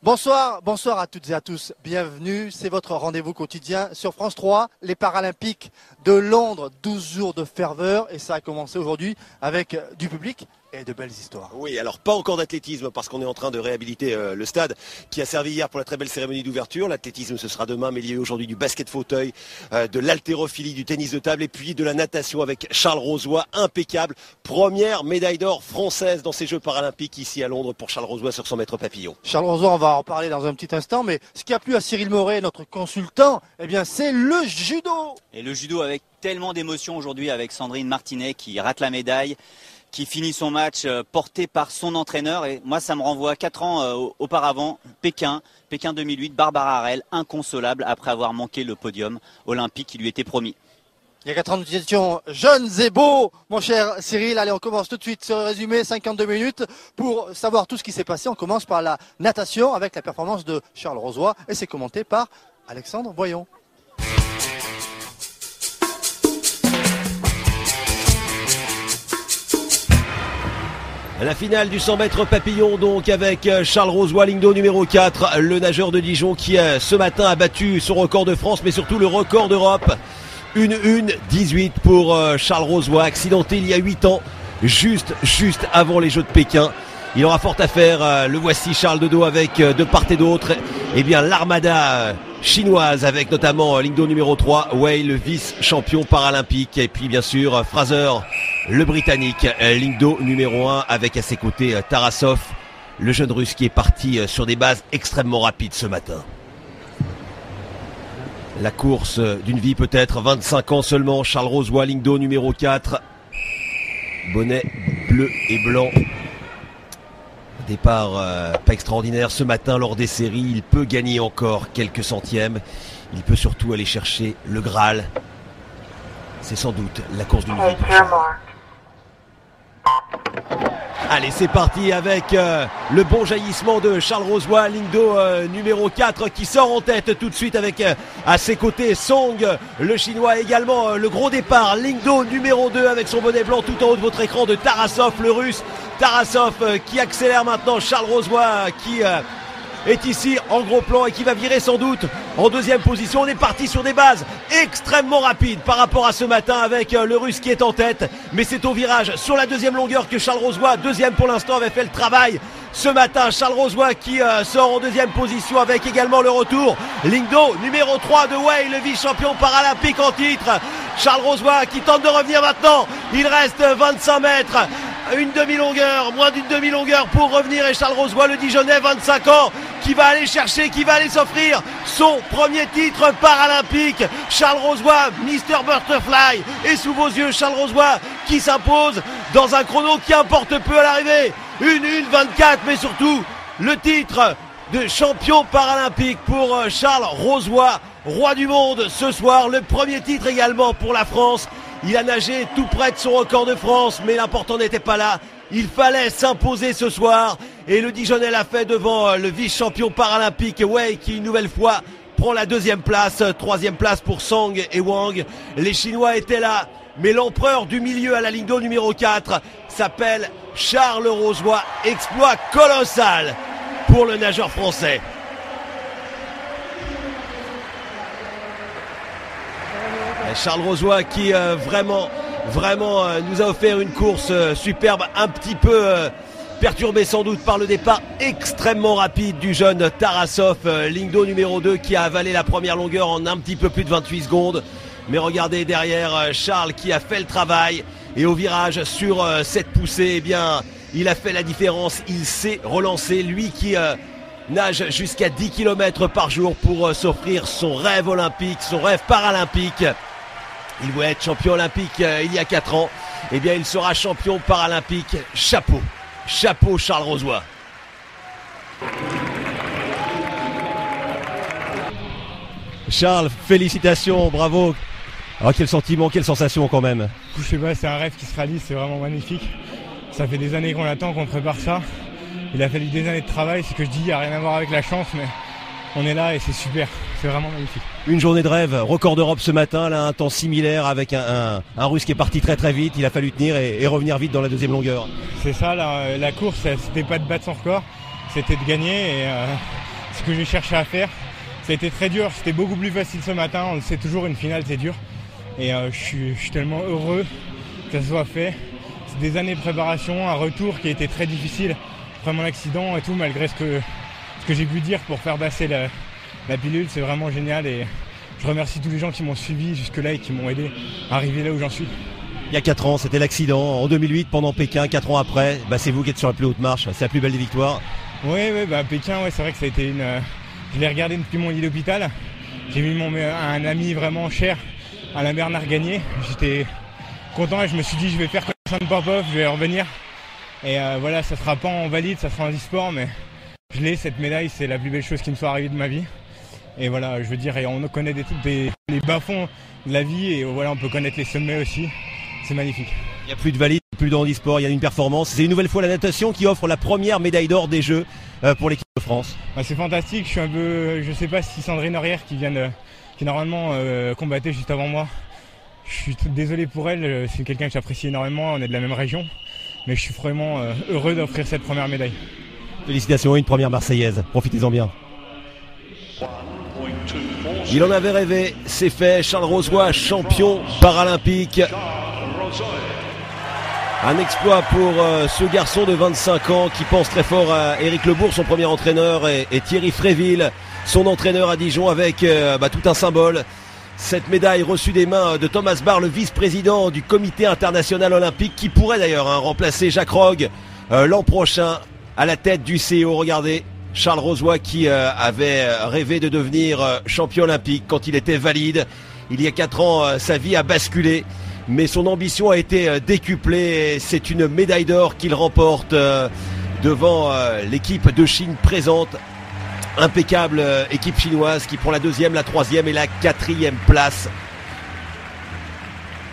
Bonsoir à toutes et à tous, bienvenue, c'est votre rendez-vous quotidien sur France 3, les Paralympiques de Londres, 12 jours de ferveur et ça a commencé aujourd'hui avec du public et de belles histoires. Oui, alors pas encore d'athlétisme parce qu'on est en train de réhabiliter le stade qui a servi hier pour la très belle cérémonie d'ouverture. L'athlétisme ce sera demain, mais il y a eu aujourd'hui du basket fauteuil, de l'haltérophilie, du tennis de table et puis de la natation avec Charles Rosoy, impeccable. Première médaille d'or française dans ces Jeux paralympiques ici à Londres pour Charles Rosoy sur 100 mètres papillon. Charles Rosoy, on va en parler dans un petit instant, mais ce qui a plu à Cyril Moret, notre consultant, eh bien c'est le judo. Et le judo avec tellement d'émotions aujourd'hui avec Sandrine Martinet qui rate la médaille, qui finit son match porté par son entraîneur. Et moi, ça me renvoie 4 ans auparavant, Pékin 2008, Barbara Harel, inconsolable après avoir manqué le podium olympique qui lui était promis. Il y a 4 ans, nous étions jeunes et beaux, mon cher Cyril. Allez, on commence tout de suite ce résumé, 52 minutes, pour savoir tout ce qui s'est passé. On commence par la natation avec la performance de Charles Rosoy et c'est commenté par Alexandre Voyon. La finale du 100 mètres papillon donc avec Charles Rosoy, ligne d'eau numéro 4, le nageur de Dijon qui ce matin a battu son record de France mais surtout le record d'Europe. Une 1-18 pour Charles Rosoy, accidenté il y a 8 ans, juste avant les Jeux de Pékin. Il aura fort à faire, le voici Charles de dos avec de part et d'autre, eh bien l'armada chinoise avec notamment ligne d'eau numéro 3, Wei le vice-champion paralympique et puis bien sûr Fraser le britannique, ligne d'eau numéro 1 avec à ses côtés Tarasov, le jeune russe qui est parti sur des bases extrêmement rapides ce matin. La course d'une vie peut-être, 25 ans seulement, Charles Rosoy, ligne d'eau numéro 4, bonnet bleu et blanc. Départ pas extraordinaire ce matin lors des séries, il peut gagner encore quelques centièmes, il peut surtout aller chercher le Graal. C'est sans doute la course d'une vie pour Charles. Allez, c'est parti avec le bon jaillissement de Charles Rosoy, ligne d'eau numéro 4 qui sort en tête tout de suite avec à ses côtés Song, le chinois également, le gros départ, ligne d'eau numéro 2 avec son bonnet blanc tout en haut de votre écran de Tarasov, le russe. Tarasov qui accélère maintenant, Charles Rosoy qui est ici en gros plan et qui va virer sans doute en deuxième position. On est parti sur des bases extrêmement rapides par rapport à ce matin avec le russe qui est en tête, mais c'est au virage sur la deuxième longueur que Charles Rosoy, deuxième pour l'instant, avait fait le travail ce matin. Charles Rosoy qui sort en deuxième position avec également le retour, ligne d'eau numéro 3 de Wei, le vice-champion paralympique en titre. Charles Rosoy qui tente de revenir maintenant, il reste 25 mètres, une demi-longueur, moins d'une demi-longueur pour revenir, et Charles Rosoy, le Dijonnais, 25 ans, qui va aller chercher, qui va aller s'offrir son premier titre paralympique. Charles Rosoy, Mr Butterfly, et sous vos yeux Charles Rosoy qui s'impose dans un chrono qui importe peu à l'arrivée, une 1-24, mais surtout le titre de champion paralympique pour Charles Rosoy, roi du monde ce soir, le premier titre également pour la France. Il a nagé tout près de son record de France, mais l'important n'était pas là. Il fallait s'imposer ce soir. Et le Dijonnais l'a fait devant le vice-champion paralympique Wei qui une nouvelle fois prend la deuxième place. Troisième place pour Song et Wang. Les Chinois étaient là. Mais l'empereur du milieu à la ligne d'eau numéro 4 s'appelle Charles Rosoy. Exploit colossal pour le nageur français. Charles Rosoy qui vraiment nous a offert une course superbe, un petit peu perturbé sans doute par le départ extrêmement rapide du jeune Tarasov, ligne d'eau numéro 2 qui a avalé la première longueur en un petit peu plus de 28 secondes. Mais regardez derrière Charles qui a fait le travail et au virage sur cette poussée, eh bien il a fait la différence, il s'est relancé, lui qui nage jusqu'à 10 km par jour pour s'offrir son rêve olympique, son rêve paralympique. Il voulait être champion olympique il y a 4 ans. Eh bien, il sera champion paralympique. Chapeau. Chapeau, Charles Rosoy. Charles, félicitations, bravo. Alors, quel sentiment, quelle sensation quand même. Je sais pas, c'est un rêve qui se réalise, c'est vraiment magnifique. Ça fait des années qu'on l'attend, qu'on prépare ça. Il a fallu des années de travail, c'est ce que je dis, il n'y a rien à voir avec la chance, mais on est là et c'est super, c'est vraiment magnifique. Une journée de rêve, record d'Europe ce matin, là, un temps similaire avec un russe qui est parti très très vite, il a fallu tenir et revenir vite dans la deuxième longueur. C'est ça, la course, c'était pas de battre son record, c'était de gagner ce que j'ai cherché à faire. Ça a été très dur, c'était beaucoup plus facile ce matin. On le sait toujours, une finale c'est dur. Et je suis tellement heureux que ça soit fait. C'est des années de préparation, un retour qui a été très difficile après mon accident et tout, malgré ce que j'ai pu dire pour faire passer la pilule. C'est vraiment génial et je remercie tous les gens qui m'ont suivi jusque-là et qui m'ont aidé à arriver là où j'en suis. Il y a 4 ans, c'était l'accident. En 2008, pendant Pékin, 4 ans après, c'est vous qui êtes sur la plus haute marche. C'est la plus belle des victoires. Oui, Pékin, c'est vrai que ça a été une... Je l'ai regardé depuis mon lit d'hôpital. J'ai mis un ami vraiment cher, Alain Bernard Gagné. J'étais content et je me suis dit je vais faire comme Sean Popov, je vais revenir. Et voilà, ça sera pas en valide, ça sera en e-sport, mais je l'ai, cette médaille, c'est la plus belle chose qui me soit arrivée de ma vie. Et voilà, je veux dire, et on connaît les bas-fonds de la vie et voilà, on peut connaître les sommets aussi. C'est magnifique. Il n'y a plus de valide, plus de handisport, il y a une performance. C'est une nouvelle fois la natation qui offre la première médaille d'or des Jeux pour l'équipe de France. C'est fantastique, je sais pas si Sandrine Aurière qui normalement combattait juste avant moi. Je suis désolé pour elle, c'est quelqu'un que j'apprécie énormément, on est de la même région. Mais je suis vraiment heureux d'offrir cette première médaille. Félicitations, une première Marseillaise, profitez-en bien. Il en avait rêvé, c'est fait, Charles Rosoy, champion paralympique. Un exploit pour ce garçon de 25 ans qui pense très fort à Éric Lebourg, son premier entraîneur, et Thierry Fréville, son entraîneur à Dijon, avec tout un symbole. Cette médaille reçue des mains de Thomas Barr, le vice-président du comité international olympique, qui pourrait d'ailleurs remplacer Jacques Rogge l'an prochain à la tête du CEO. Regardez, Charles Rosoy qui avait rêvé de devenir champion olympique quand il était valide. Il y a 4 ans, sa vie a basculé. Mais son ambition a été décuplée. C'est une médaille d'or qu'il remporte devant l'équipe de Chine présente. Impeccable équipe chinoise qui prend la 2e, la 3e et la 4e place.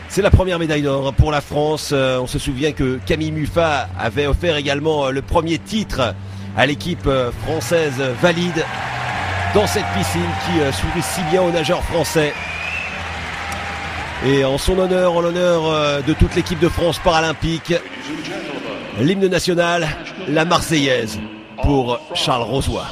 C'est la première médaille d'or pour la France. On se souvient que Camille Muffat avait offert également le premier titre à l'équipe française valide dans cette piscine qui sourit si bien aux nageurs français. Et en son honneur, en l'honneur de toute l'équipe de France paralympique, l'hymne national, la Marseillaise pour Charles Rosoy.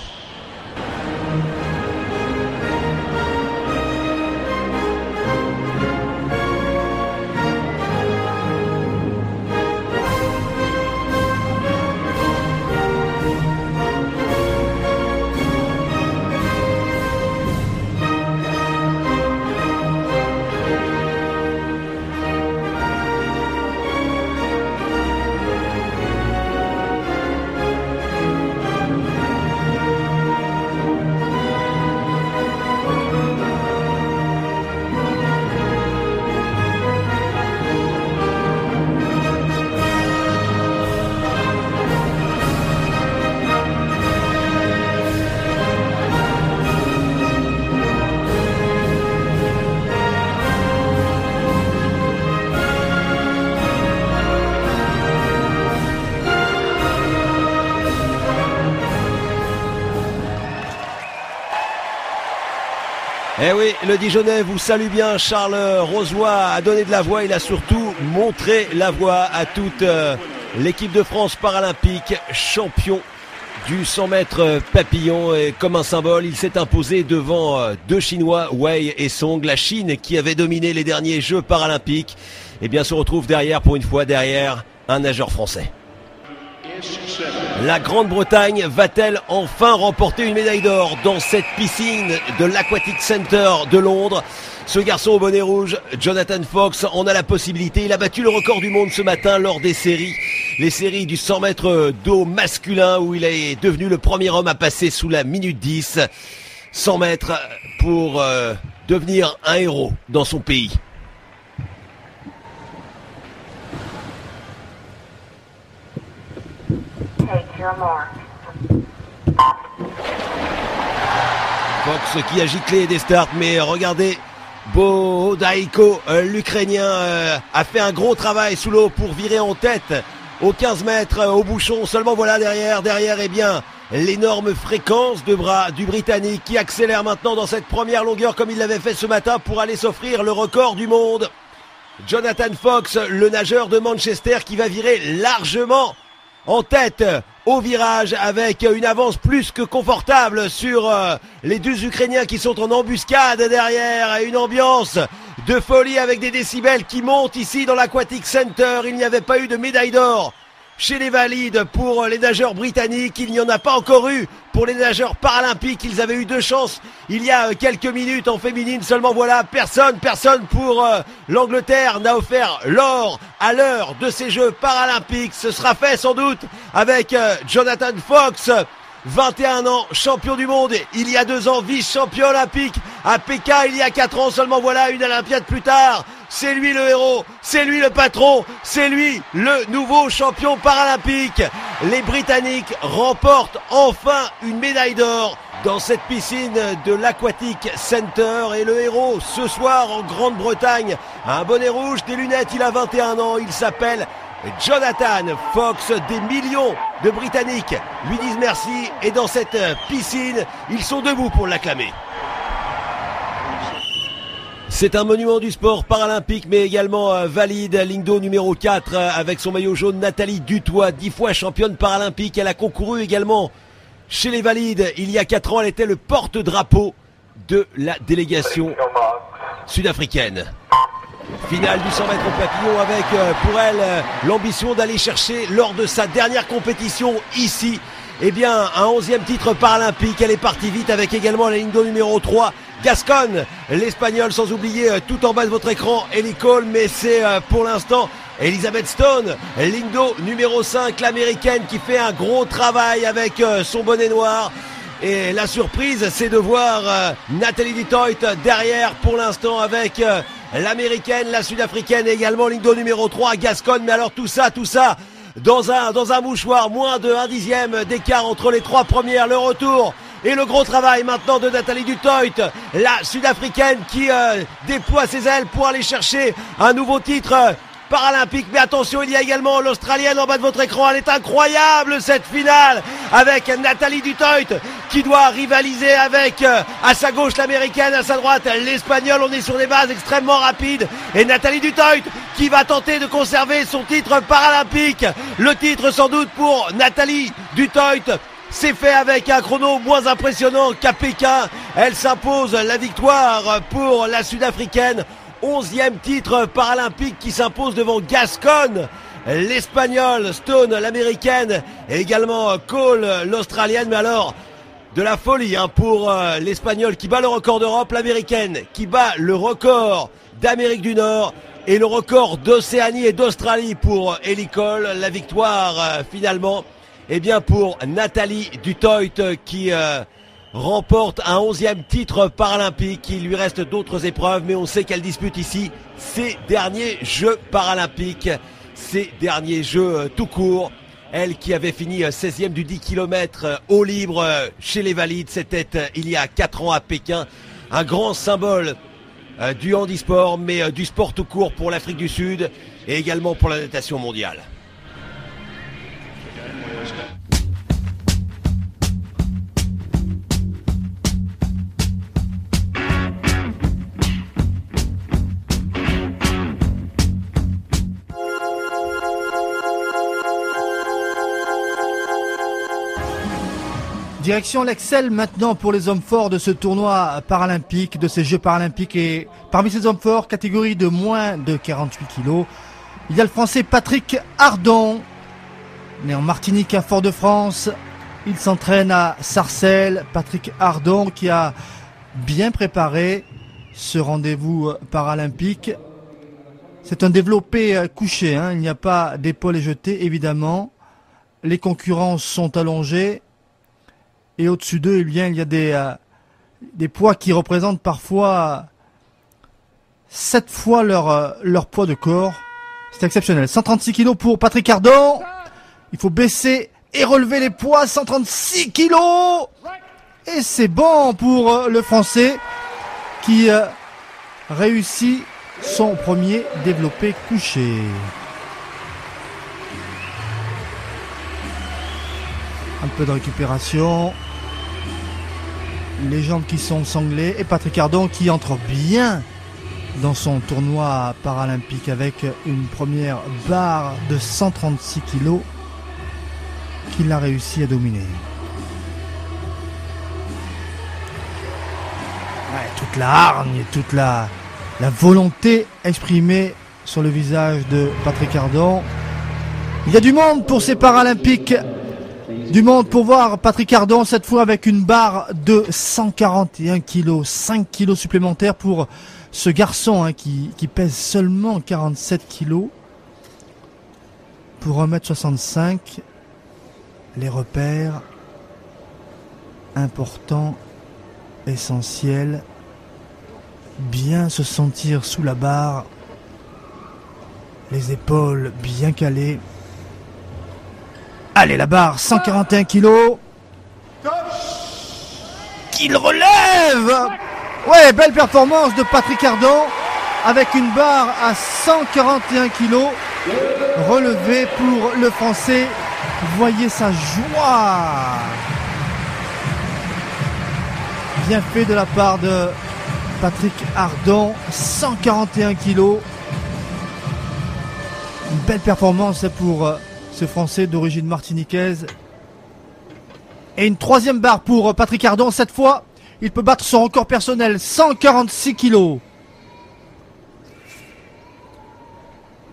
Eh oui, le Dijonnais vous salue bien. Charles Rosoy a donné de la voix. Il a surtout montré la voix à toute l'équipe de France paralympique, champion du 100 mètres papillon. Et comme un symbole, il s'est imposé devant 2 Chinois, Wei et Song. La Chine qui avait dominé les derniers Jeux paralympiques, eh bien se retrouve derrière, pour une fois, derrière un nageur français. La Grande-Bretagne va-t-elle enfin remporter une médaille d'or dans cette piscine de l'Aquatic Center de Londres? Ce garçon au bonnet rouge, Jonathan Fox, en a la possibilité. Il a battu le record du monde ce matin lors des séries. Les séries du 100 mètres d'eau masculin où il est devenu le premier homme à passer sous la minute 10. 100 mètres pour devenir un héros dans son pays. Fox qui a giclé des starts, mais regardez, Bodaiko, l'Ukrainien, a fait un gros travail sous l'eau pour virer en tête aux 15 mètres au bouchon. Seulement voilà derrière, eh bien, l'énorme fréquence de bras du Britannique qui accélère maintenant dans cette première longueur comme il l'avait fait ce matin pour aller s'offrir le record du monde. Jonathan Fox, le nageur de Manchester qui va virer largement en tête au virage avec une avance plus que confortable sur les deux Ukrainiens qui sont en embuscade derrière, et une ambiance de folie avec des décibels qui montent ici dans l'Aquatic Center. Il n'y avait pas eu de médaille d'or chez les valides pour les nageurs britanniques, il n'y en a pas encore eu pour les nageurs paralympiques. Ils avaient eu 2 chances il y a quelques minutes en féminine, seulement voilà, personne pour l'Angleterre n'a offert l'or à l'heure de ces Jeux paralympiques. Ce sera fait sans doute avec Jonathan Fox, 21 ans, champion du monde il y a 2 ans, vice-champion olympique à Pékin il y a 4 ans, seulement voilà, une Olympiade plus tard. C'est lui le héros, c'est lui le patron, c'est lui le nouveau champion paralympique. Les Britanniques remportent enfin une médaille d'or dans cette piscine de l'Aquatic Center, et le héros ce soir en Grande-Bretagne a un bonnet rouge, des lunettes, il a 21 ans, il s'appelle Jonathan Fox. Des millions de Britanniques lui disent merci, et dans cette piscine, ils sont debout pour l'acclamer. C'est un monument du sport paralympique, mais également valide. Ligne d'eau numéro 4 avec son maillot jaune, Nathalie Dutoit, 10 fois championne paralympique. Elle a concouru également chez les valides. Il y a 4 ans, elle était le porte-drapeau de la délégation sud-africaine. Finale du 100 mètres au papillon avec pour elle l'ambition d'aller chercher lors de sa dernière compétition ici, eh bien un 11e titre paralympique. Elle est partie vite avec également la ligne d'eau numéro 3, Gascon, l'Espagnol, sans oublier tout en bas de votre écran Ellie Cole, mais c'est pour l'instant Elizabeth Stone, ligne d'eau numéro 5, l'américaine qui fait un gros travail avec son bonnet noir. Et la surprise, c'est de voir Nathalie Dutoit derrière pour l'instant avec l'américaine, la sud-africaine et également ligne d'eau numéro 3, Gascon. Mais alors tout ça dans un mouchoir, moins de 1/10 d'écart entre les 3 premières. Le retour et le gros travail maintenant de Nathalie Dutoit, la sud-africaine qui déploie ses ailes pour aller chercher un nouveau titre paralympique. Mais attention, il y a également l'Australienne en bas de votre écran. Elle est incroyable cette finale avec Nathalie Dutoit qui doit rivaliser avec à sa gauche l'américaine, à sa droite l'espagnole. On est sur des bases extrêmement rapides et Nathalie Dutoit qui va tenter de conserver son titre paralympique. Le titre sans doute pour Nathalie Dutoit. C'est fait avec un chrono moins impressionnant qu'à Pékin. Elle s'impose la victoire pour la sud-africaine. 11e titre paralympique qui s'impose devant Gascon, l'Espagnol, Stone, l'américaine, et également Cole, l'Australienne. Mais alors, de la folie pour l'Espagnol qui bat le record d'Europe, l'américaine qui bat le record d'Amérique du Nord et le record d'Océanie et d'Australie pour Ellie Cole. La victoire finalement, eh bien pour Nathalie Dutoit qui remporte un 11e titre paralympique. Il lui reste d'autres épreuves, mais on sait qu'elle dispute ici ses derniers Jeux paralympiques, ses derniers Jeux tout court. Elle qui avait fini 16e du 10 km au libre chez les valides, c'était il y a 4 ans à Pékin. Un grand symbole du handisport, mais du sport tout court pour l'Afrique du Sud et également pour la natation mondiale. Direction l'Excel maintenant pour les hommes forts de ce tournoi paralympique, de ces Jeux paralympiques. Et parmi ces hommes forts, catégorie de moins de 48 kilos, il y a le Français Patrick Ardon, né en Martinique à Fort-de-France. Il s'entraîne à Sarcelles. Patrick Ardon qui a bien préparé ce rendez-vous paralympique. C'est un développé couché, il n'y a pas d'épaule jetée évidemment. Les concurrents sont allongés. Et au-dessus d'eux, il y a des poids qui représentent parfois 7 fois leur poids de corps. C'est exceptionnel. 136 kilos pour Patrick Ardon. Il faut baisser et relever les poids. 136 kilos. Et c'est bon pour le Français qui réussit son premier développé couché. Un peu de récupération. Les jambes qui sont sanglées et Patrick Ardon qui entre bien dans son tournoi paralympique avec une première barre de 136 kg qu'il a réussi à dominer. Ouais, toute la hargne, toute la volonté exprimée sur le visage de Patrick Ardant. Il y a du monde pour ces Paralympiques. Du monde pour voir Patrick Ardant cette fois avec une barre de 141 kg. 5 kg supplémentaires pour ce garçon qui pèse seulement 47 kg. Pour 1m65, les repères importants, essentiels. Bien se sentir sous la barre. Les épaules bien calées. Allez, la barre, 141 kilos. Qu'il relève. Ouais, belle performance de Patrick Ardant avec une barre à 141 kilos. Relevé pour le Français. Voyez sa joie. Bien fait de la part de Patrick Ardant. 141 kilos. Une belle performance pour ce Français d'origine martiniquaise. Et une troisième barre pour Patrick Ardant. Cette fois, il peut battre son record personnel. 146 kilos.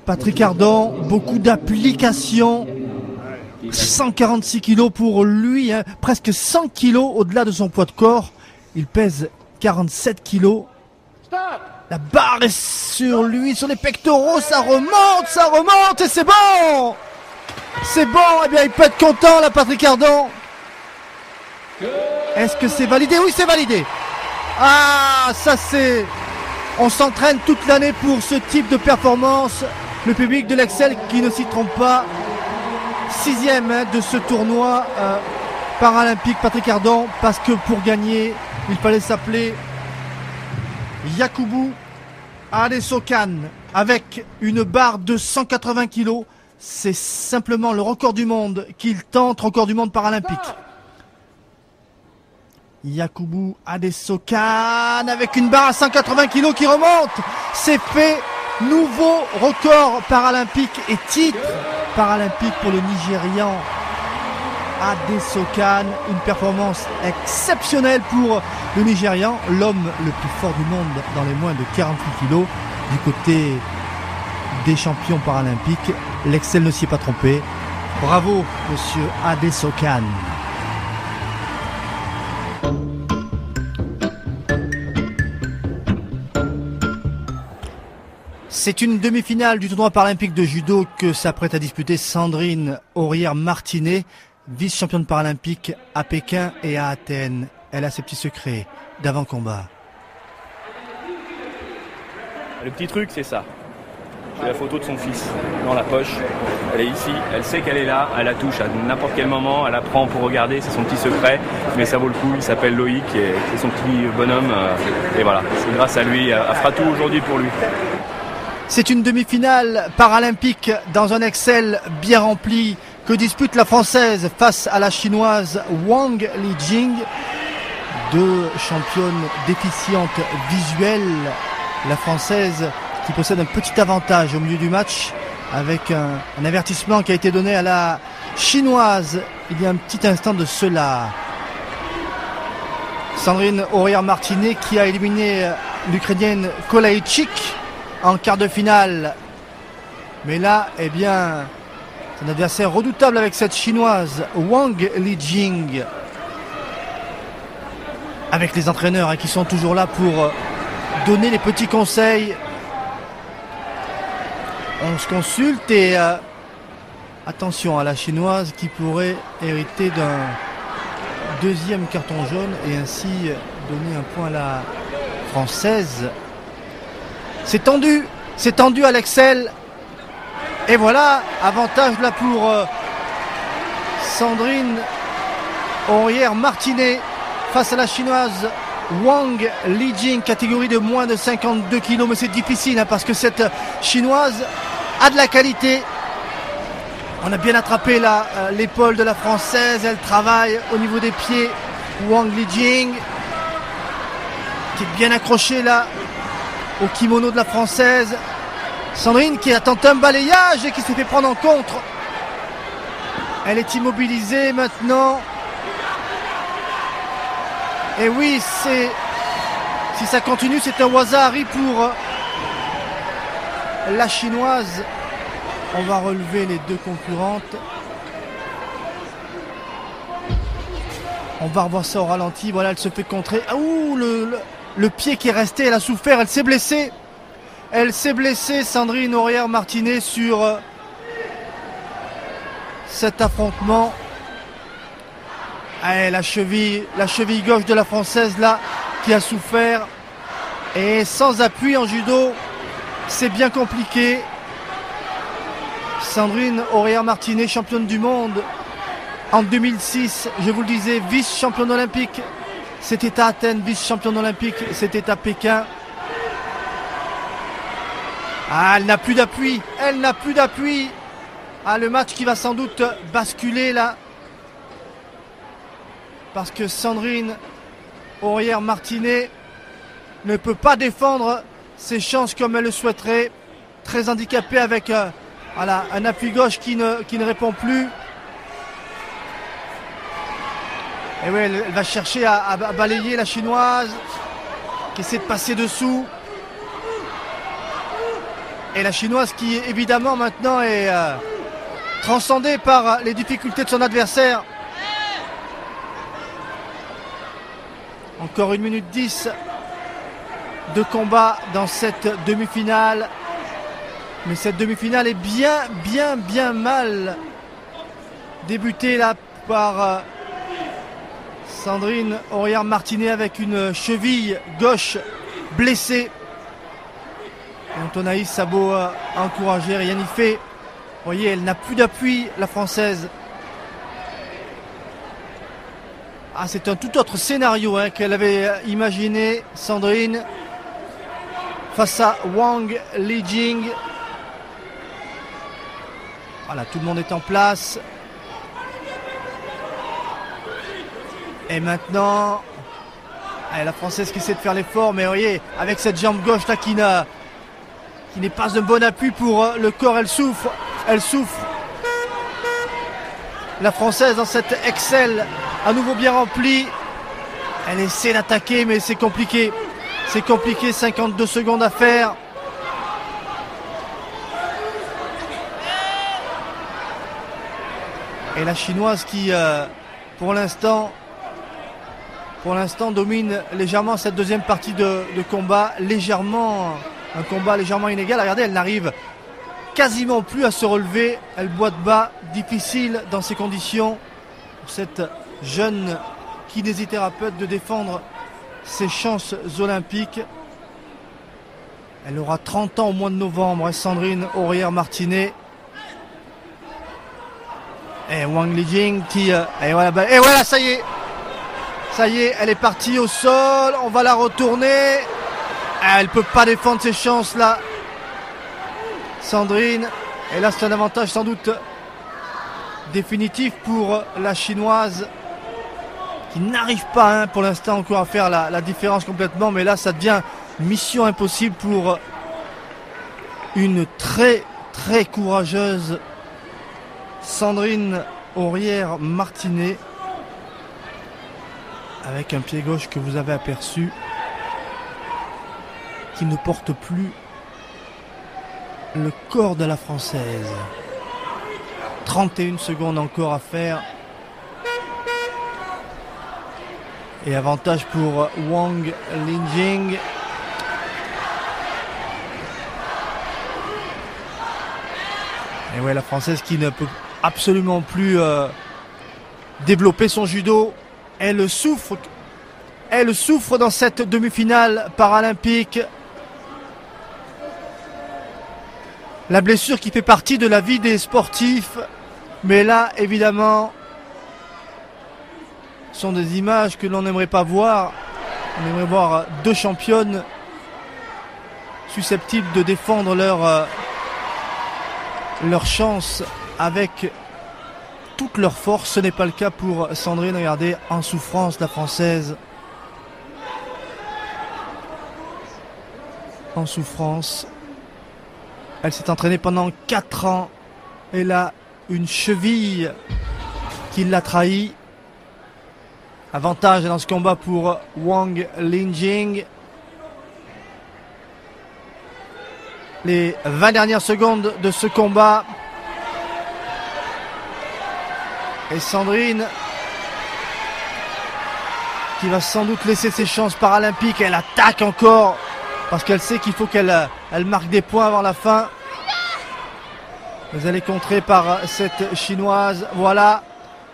Patrick Ardant, beaucoup d'applications. 146 kilos pour lui. Presque 100 kilos au-delà de son poids de corps. Il pèse 47 kilos. La barre est sur lui, sur les pectoraux. Ça remonte et c'est bon. C'est bon, eh bien il peut être content là, Patrick Ardant. Est-ce que c'est validé? Oui, c'est validé. Ah, ça c'est... On s'entraîne toute l'année pour ce type de performance. Le public de l'Excel qui ne s'y trompe pas. 6e de ce tournoi paralympique, Patrick Ardant. Parce que pour gagner, il fallait s'appeler Yakubu Adesokan avec une barre de 180 kg. C'est simplement le record du monde qu'il tente, record du monde paralympique. Yakubu Adesokan avec une barre à 180 kg qui remonte. C'est fait. Nouveau record paralympique et titre paralympique pour le Nigérian Adesokan. Une performance exceptionnelle pour le Nigérian, l'homme le plus fort du monde dans les moins de 48 kg. Du côté des champions paralympiques, l'Excel ne s'y est pas trompé. Bravo, monsieur Adesokan. C'est une demi-finale du tournoi paralympique de judo que s'apprête à disputer Sandrine Aurière-Martinet, vice-championne paralympique à Pékin et à Athènes. Elle a ses petits secrets d'avant-combat. Le petit truc, c'est ça. J'ai la photo de son fils dans la poche. Elle est ici, elle sait qu'elle est là, elle la touche à n'importe quel moment, elle la prend pour regarder, c'est son petit secret, mais ça vaut le coup. Il s'appelle Loïc et c'est son petit bonhomme. Et voilà, c'est grâce à lui, elle fera tout aujourd'hui pour lui. C'est une demi-finale paralympique dans un Excel bien rempli que dispute la Française face à la Chinoise Wang Lijing, deux championnes déficientes visuelles. La Française qui possède un petit avantage au milieu du match avec un avertissement qui a été donné à la Chinoise il y a un petit instant de cela. Sandrine Aurière-Martinet qui a éliminé l'Ukrainienne Kolaïchik en quart de finale. Mais là, eh bien, c'est un adversaire redoutable avec cette Chinoise, Wang Lijing. Avec les entraîneurs qui sont toujours là pour donner les petits conseils. On se consulte et attention à la Chinoise qui pourrait hériter d'un deuxième carton jaune et ainsi donner un point à la Française. C'est tendu à l'Excel. Et voilà, avantage là pour Sandrine Aurière-Martinet face à la Chinoise Wang Lijing, catégorie de moins de 52 kg. Mais c'est difficile parce que cette Chinoise a de la qualité. On a bien attrapé l'épaule de la Française. Elle travaille au niveau des pieds. Wang Lijing qui est bien accrochée là au kimono de la Française. Sandrine qui a tenté un balayage et qui s'est fait prendre en contre. Elle est immobilisée maintenant. Et oui, si ça continue, c'est un Wazahari pour la chinoise. On va relever les deux concurrentes. On va revoir ça au ralenti. Voilà, elle se fait contrer. Ah, ouh, le pied qui est resté, elle a souffert, elle s'est blessée. Elle s'est blessée, Sandrine Aurière-Martinet, sur cet affrontement. Ah, la cheville gauche de la Française là qui a souffert. Et sans appui en judo, c'est bien compliqué. Sandrine Aurière-Martinet, championne du monde en 2006, je vous le disais, vice-championne olympique. C'était à Athènes, vice-championne olympique, c'était à Pékin. Ah, elle n'a plus d'appui, elle n'a plus d'appui. Ah, le match qui va sans doute basculer là. Parce que Sandrine Aurière-Martinet ne peut pas défendre ses chances comme elle le souhaiterait. Très handicapée avec voilà, un appui gauche qui ne répond plus. Et oui, elle va chercher à balayer la chinoise qui essaie de passer dessous. Et la chinoise qui évidemment maintenant est transcendée par les difficultés de son adversaire. Encore 1 minute 10 de combat dans cette demi-finale. Mais cette demi-finale est bien mal débutée là par Sandrine Aurière-Martinet avec une cheville gauche blessée. Antonaïs a beau encourager, rien n'y fait. Vous voyez, elle n'a plus d'appui, la Française. Ah, c'est un tout autre scénario qu'elle avait imaginé, Sandrine, face à Wang Lijing. Voilà, tout le monde est en place. Et maintenant, la Française qui essaie de faire l'effort, mais vous voyez, avec cette jambe gauche là qui n'est pas un bon appui pour le corps, elle souffre. Elle souffre. La Française dans cette Excel, à nouveau bien remplie. Elle essaie d'attaquer, mais c'est compliqué. C'est compliqué, 52 secondes à faire. Et la chinoise qui, pour l'instant, domine légèrement cette deuxième partie de combat. Un combat légèrement inégal. Regardez, elle n'arrive quasiment plus à se relever. Elle boite bas, difficile dans ces conditions. Pour cette jeune kinésithérapeute de défendre ses chances olympiques. Elle aura 30 ans au mois de novembre, Sandrine Aurière-Martinet. Et Wang Lijing qui... et voilà, ça y est. Ça y est, elle est partie au sol. On va la retourner. Elle ne peut pas défendre ses chances là. Sandrine. Et là, c'est un avantage sans doute définitif pour la chinoise. Qui n'arrive pas pour l'instant encore à faire la différence complètement. Mais là, ça devient mission impossible pour une très courageuse Sandrine Aurière-Martinet. Avec un pied gauche que vous avez aperçu, qui ne porte plus le corps de la Française. 31 secondes encore à faire. Et avantage pour Wang Lijing. Et ouais, la Française qui ne peut absolument plus développer son judo. Elle souffre dans cette demi-finale paralympique. La blessure qui fait partie de la vie des sportifs. Mais là, évidemment, ce sont des images que l'on n'aimerait pas voir. On aimerait voir deux championnes susceptibles de défendre leur chance avec toute leur force. Ce n'est pas le cas pour Sandrine. Regardez, en souffrance, la Française. En souffrance. Elle s'est entraînée pendant 4 ans. Elle a une cheville qui l'a trahi. Avantage dans ce combat pour Wang Linjing. Les 20 dernières secondes de ce combat. Et Sandrine qui va sans doute laisser ses chances paralympiques. Elle attaque encore parce qu'elle sait qu'il faut qu'elle marque des points avant la fin. Mais elle est contrée par cette chinoise. Voilà,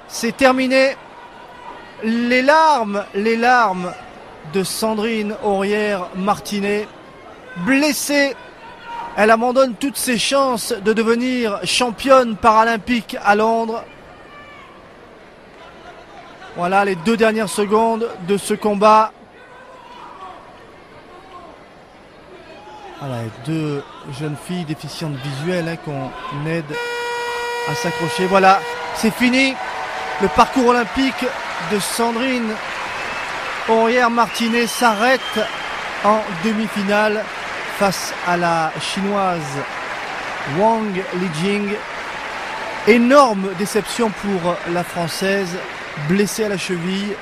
c'est terminé. Les larmes de Sandrine Aurière-Martinet, blessée. Elle abandonne toutes ses chances de devenir championne paralympique à Londres. Voilà les 2 dernières secondes de ce combat. Voilà, 2 jeunes filles déficientes visuelles qu'on aide à s'accrocher. Voilà, c'est fini. Le parcours olympique de Sandrine Aurière-Martinet s'arrête en demi-finale face à la chinoise Wang Linjing. Énorme déception pour la française, blessée à la cheville.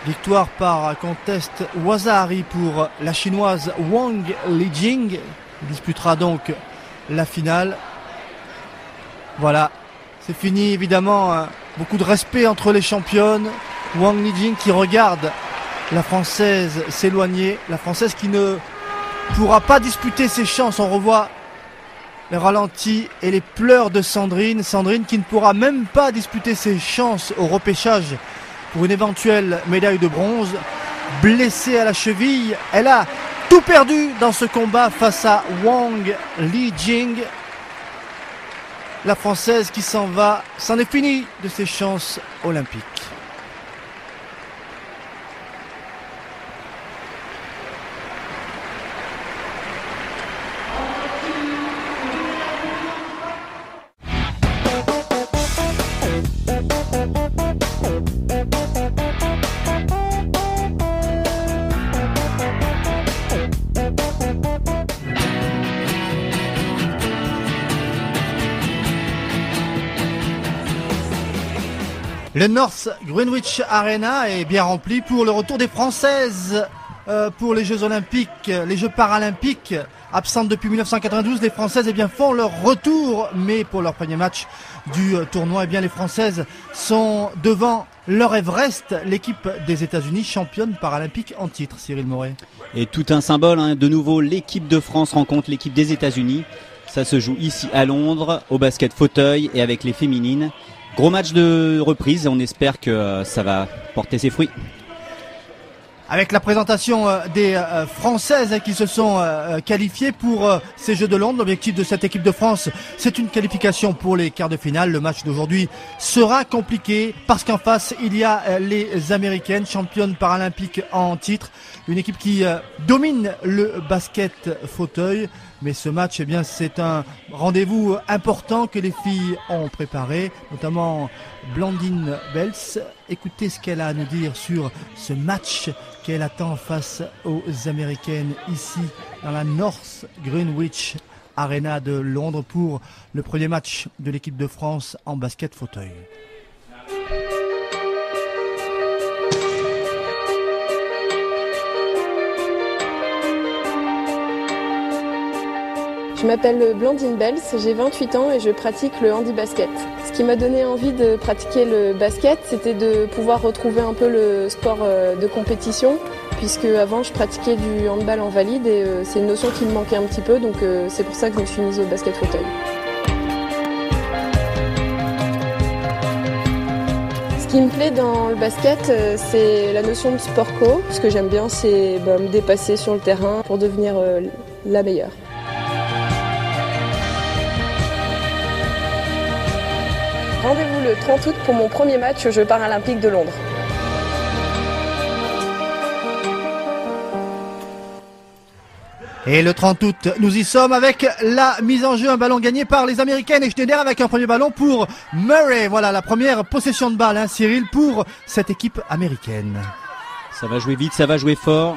Victoire par contest Wazahari pour la chinoise Wang Linjing. Il disputera donc la finale. Voilà, c'est fini évidemment. Beaucoup de respect entre les championnes. Wang Linjing qui regarde la française s'éloigner. La française qui ne pourra pas disputer ses chances. On revoit les ralentis et les pleurs de Sandrine. Sandrine qui ne pourra même pas disputer ses chances au repêchage pour une éventuelle médaille de bronze. Blessée à la cheville, elle a tout perdu dans ce combat face à Wang Linjing. La française qui s'en va, c'en est fini de ses chances olympiques. Le North Greenwich Arena est bien rempli pour le retour des Françaises pour les Jeux Olympiques, les Jeux Paralympiques. Absentes depuis 1992, les Françaises font leur retour, mais pour leur premier match du tournoi, les Françaises sont devant leur Everest, l'équipe des États-Unis, championne paralympique en titre, Cyril Moret. Et tout un symbole, de nouveau, l'équipe de France rencontre l'équipe des États-Unis. Ça se joue ici à Londres, au basket fauteuil et avec les féminines. Gros match de reprise et on espère que ça va porter ses fruits. Avec la présentation des Françaises qui se sont qualifiées pour ces Jeux de Londres. L'objectif de cette équipe de France, c'est une qualification pour les quarts de finale. Le match d'aujourd'hui sera compliqué parce qu'en face, il y a les Américaines, championnes paralympiques en titre. Une équipe qui domine le basket fauteuil. Mais ce match, c'est un rendez-vous important que les filles ont préparé, notamment Blandine Bels. Écoutez ce qu'elle a à nous dire sur ce match qu'elle attend face aux Américaines ici dans la North Greenwich Arena de Londres pour le premier match de l'équipe de France en basket fauteuil. Je m'appelle Blandine Bels, j'ai 28 ans et je pratique le handi-basket. Ce qui m'a donné envie de pratiquer le basket, c'était de pouvoir retrouver un peu le sport de compétition, puisque avant je pratiquais du handball en valide et c'est une notion qui me manquait un petit peu, donc c'est pour ça que je me suis mise au basket fauteuil. Ce qui me plaît dans le basket, c'est la notion de sport co. Ce que j'aime bien, c'est me dépasser sur le terrain pour devenir la meilleure. Rendez-vous le 30 août pour mon premier match aux Jeux Paralympiques de Londres. Et le 30 août, nous y sommes avec la mise en jeu, un ballon gagné par les Américaines et Schneider avec un premier ballon pour Murray. Voilà la première possession de balle, Cyril, pour cette équipe américaine. Ça va jouer vite, ça va jouer fort.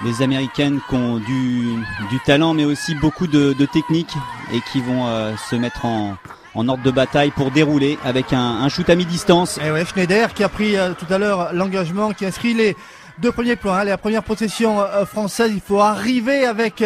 des Américaines qui ont du talent, mais aussi beaucoup de technique et qui vont se mettre en ordre de bataille pour dérouler avec un shoot à mi-distance. Et ouais, Schneider qui a pris tout à l'heure l'engagement, qui inscrit les 2 premiers points. La première possession française, il faut arriver avec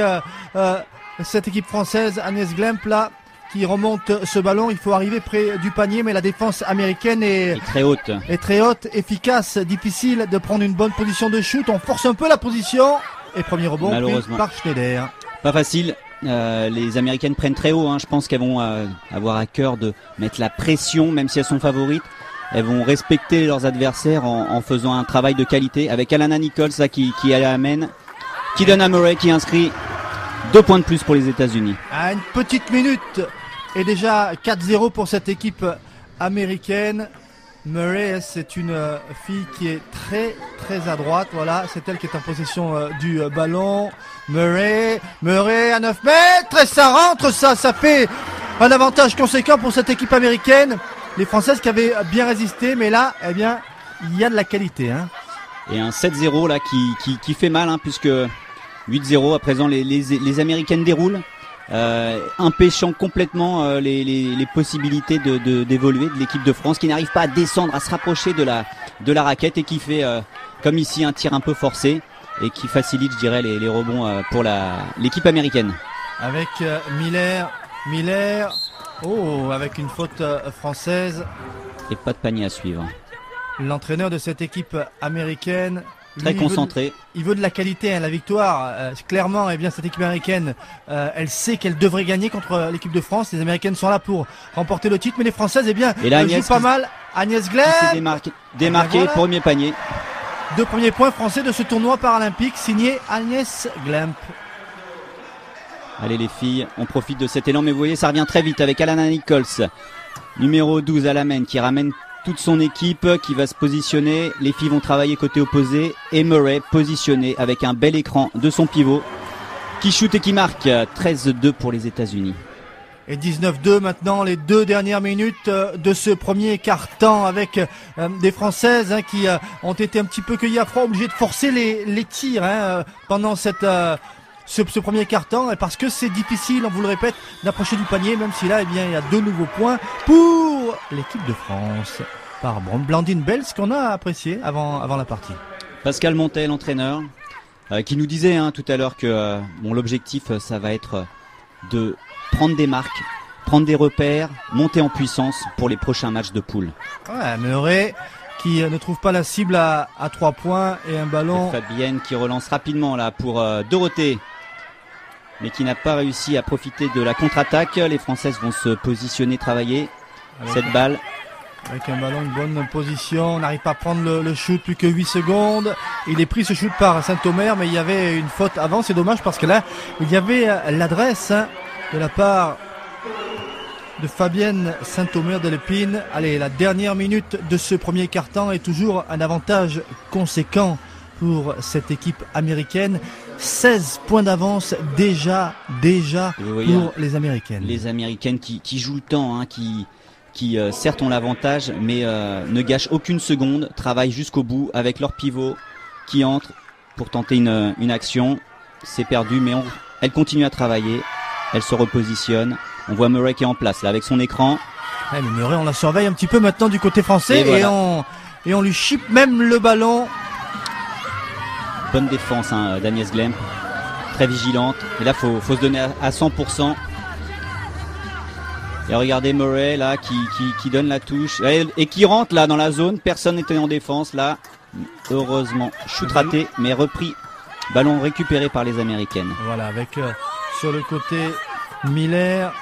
cette équipe française. Agnès Glemp là qui remonte ce ballon, il faut arriver près du panier, mais la défense américaine est très haute. Efficace, difficile de prendre une bonne position de shoot. On force un peu la position et premier rebond pris par Schneider. Pas facile. Les Américaines prennent très haut. Je pense qu'elles vont avoir à cœur de mettre la pression, même si elles sont favorites. Elles vont respecter leurs adversaires en faisant un travail de qualité. Avec Alana Nichols là, qui amène, qui donne à Murray, qui inscrit 2 points de plus pour les États-Unis. À une petite minute et déjà 4-0 pour cette équipe américaine. Murray, c'est une fille qui est très très à droite. Voilà, c'est elle qui est en possession du ballon. Murray à 9 mètres et ça rentre, ça fait un avantage conséquent pour cette équipe américaine. Les Françaises qui avaient bien résisté, mais là, eh bien, il y a de la qualité. Et un 7-0 là qui fait mal, puisque 8-0 à présent les Américaines déroulent. Empêchant complètement les possibilités d'évoluer de l'équipe de France, qui n'arrive pas à descendre, à se rapprocher de la raquette, et qui fait comme ici un tir un peu forcé et qui facilite, je dirais, les rebonds pour l'équipe américaine. Avec Miller, avec une faute française et pas de panier à suivre. L'entraîneur de cette équipe américaine, très concentré. Il veut de la qualité, la victoire. Clairement, eh bien, cette équipe américaine, elle sait qu'elle devrait gagner contre l'équipe de France. Les Américaines sont là pour remporter le titre, mais les Françaises, eh bien, jouent pas mal. Agnès Glemp s'est démarqué voilà. Premier panier. 2 premiers points français de ce tournoi paralympique, signé Agnès Glemp. Allez les filles, on profite de cet élan, mais vous voyez, ça revient très vite avec Alana Nichols, numéro 12 à la main, qui ramène toute son équipe, qui va se positionner. Les filles vont travailler côté opposé, et Murray positionné avec un bel écran de son pivot qui shoot et qui marque. 13-2 pour les États-Unis. Et 19-2 maintenant, les 2 dernières minutes de ce premier quart-temps, avec des Françaises qui ont été un petit peu cueillies à froid, obligées de forcer les tirs pendant ce premier quart-temps, parce que c'est difficile, on vous le répète, d'approcher du panier, même si là, eh bien, il y a 2 nouveaux points pour l'équipe de France par Blandine Bell, ce qu'on a apprécié avant la partie. Pascal Montet, l'entraîneur, qui nous disait tout à l'heure que l'objectif, ça va être de prendre des marques, prendre des repères, monter en puissance pour les prochains matchs de poule. Ouais, Murray qui ne trouve pas la cible à 3 points et un ballon. Et Fabienne qui relance rapidement là pour Dorothée, mais qui n'a pas réussi à profiter de la contre-attaque. Les Françaises vont se positionner, travailler cette balle. Avec un ballon, une bonne position, on n'arrive pas à prendre le shoot, plus que 8 secondes. Il est pris ce shoot par Saint-Omer, mais il y avait une faute avant, c'est dommage parce que là, il y avait l'adresse de la part de Fabienne Saint-Omer de l'Épine. Allez, la dernière minute de ce premier quart-temps est toujours un avantage conséquent pour cette équipe américaine. 16 points d'avance déjà voyez, pour les Américaines. Les Américaines qui jouent le temps, qui certes ont l'avantage, mais ne gâchent aucune seconde, travaillent jusqu'au bout avec leur pivot qui entre pour tenter une action. C'est perdu, mais elles continuent à travailler, elles se repositionnent. On voit Murray qui est en place là avec son écran. Ouais, mais Murray, on la surveille un petit peu maintenant du côté français, et on lui chip même le ballon. Bonne défense d'Agnès Glemp, très vigilante. Et là, faut se donner à 100%. Et regardez Murray là qui donne la touche et qui rentre là dans la zone. Personne n'était en défense là. Heureusement, shoot raté, mais repris. Ballon récupéré par les Américaines. Voilà, avec sur le côté Miller,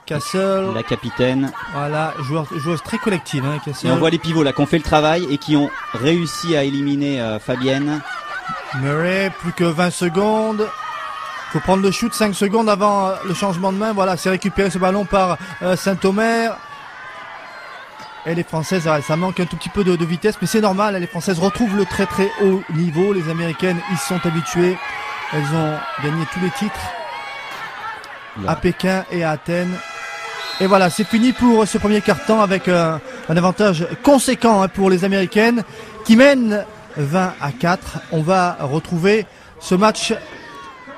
Castle, la capitaine. Voilà, joueuse très collective, Castle. Et on voit les pivots là qui ont fait le travail et qui ont réussi à éliminer Fabienne. Murray, plus que 20 secondes. Faut prendre le shoot 5 secondes avant le changement de main. Voilà, c'est récupéré ce ballon par Saint-Omer. Et les Françaises, ça manque un tout petit peu de vitesse, mais c'est normal. Les Françaises retrouvent le très très haut niveau. Les Américaines, ils sont habitués. Elles ont gagné tous les titres à Pékin et à Athènes. Et voilà, c'est fini pour ce premier quart-temps avec un avantage conséquent pour les Américaines qui mènent 20-4. On va retrouver ce match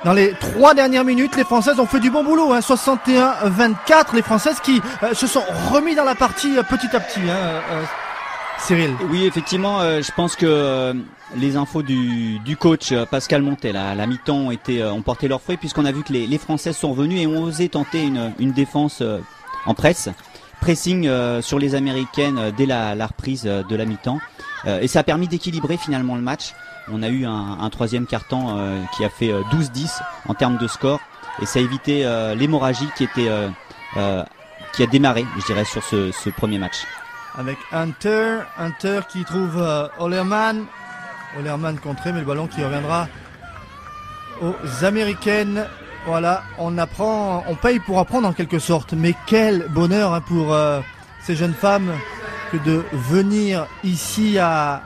dans les 3 dernières minutes. Les Françaises ont fait du bon boulot, 61-24. Les Françaises qui se sont remis dans la partie petit à petit. Cyril. Oui, effectivement, je pense que les infos du coach Pascal Montel à la mi-temps ont porté leurs fruits, puisqu'on a vu que les Françaises sont revenues et ont osé tenter une défense en presse. Pressing sur les Américaines dès la reprise de la mi-temps. Et ça a permis d'équilibrer finalement le match. On a eu un troisième quart-temps qui a fait 12-10 en termes de score. Et ça a évité l'hémorragie qui a démarré, je dirais, sur ce premier match. Avec Hunter qui trouve Ollermann contré, mais le ballon qui reviendra aux Américaines. Voilà, on paye pour apprendre en quelque sorte, mais quel bonheur pour ces jeunes femmes que de venir ici à